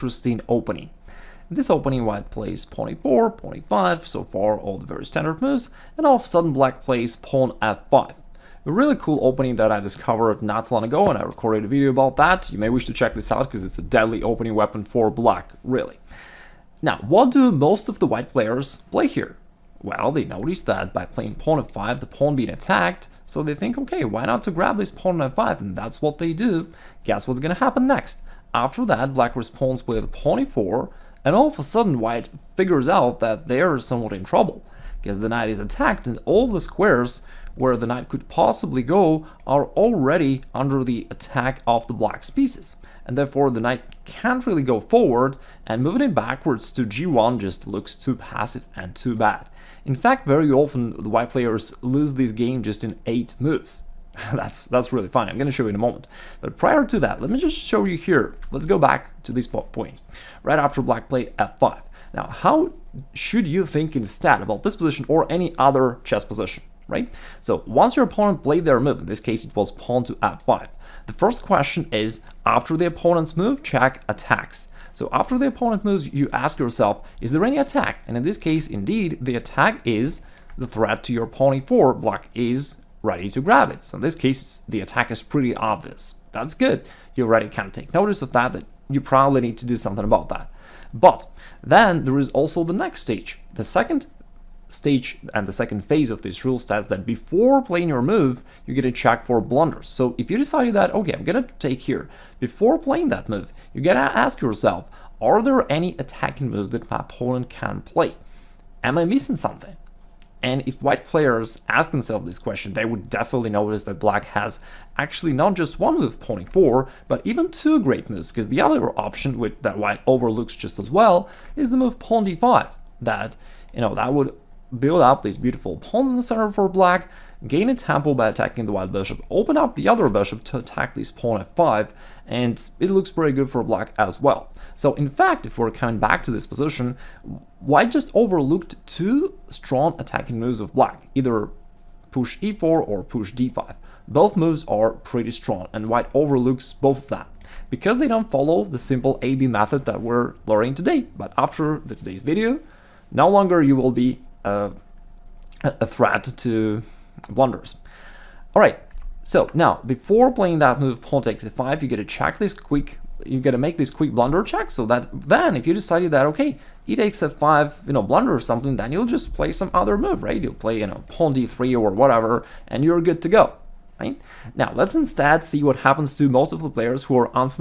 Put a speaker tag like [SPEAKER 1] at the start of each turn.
[SPEAKER 1] interesting opening. In this opening, white plays pawn e4, pawn e5, so far all the very standard moves, and all of a sudden black plays pawn f5. A really cool opening that I discovered not too long ago, and I recorded a video about that. You may wish to check this out because it's a deadly opening weapon for black, really. Now, what do most of the white players play here? Well, they notice that by playing pawn f5, the pawn being attacked, so they think, okay, why not to grab this pawn on f5, and that's what they do. Guess what's gonna happen next? After that, black responds with pawn e4, and all of a sudden white figures out that they're somewhat in trouble, because the knight is attacked and all the squares where the knight could possibly go are already under the attack of the black's pieces, and therefore the knight can't really go forward, and moving it backwards to g1 just looks too passive and too bad. In fact, very often the white players lose this game just in 8 moves. That's really fun. I'm going to show you in a moment. But prior to that, let me just show you here. Let's go back to this point. Right after black played f5. Now, how should you think instead about this position or any other chess position, right? So once your opponent played their move, in this case it was pawn to f5, the first question is, after the opponent's move, check attacks. So after the opponent moves, you ask yourself, is there any attack? And in this case, indeed, the attack is the threat to your pawn e4. Black is ready to grab it. So in this case, the attack is pretty obvious. That's good. You already can take notice of that you probably need to do something about that. But then there is also the next stage. The second stage and the second phase of this rule says that before playing your move, you get a check for blunders. So if you decided that, okay, I'm gonna take here, before playing that move, you gotta ask yourself, are there any attacking moves that my opponent can play? Am I missing something? And if white players ask themselves this question, they would definitely notice that black has actually not just one move, pawn e4, but even 2 great moves, because the other option that white overlooks just as well is the move pawn d5, that, that would build up these beautiful pawns in the center for black, gain a tempo by attacking the white bishop, open up the other bishop to attack this pawn f5, and it looks pretty good for black as well. So in fact, if we're coming back to this position, white just overlooked 2 strong attacking moves of black, either push e4 or push d5. Both moves are pretty strong, and white overlooks both of them, because they don't follow the simple A-B method that we're learning today. But after today's video, no longer you will be a threat to blunders. Alright, so now before playing that move pawn takes e5, you gotta check this quick, you gotta make this quick blunder check, so that then if you decided that, okay, e takes f5, blunder or something, then you'll just play some other move, right? You'll play, pawn d3 or whatever, and you're good to go, right? Now let's instead see what happens to most of the players who are unfamiliar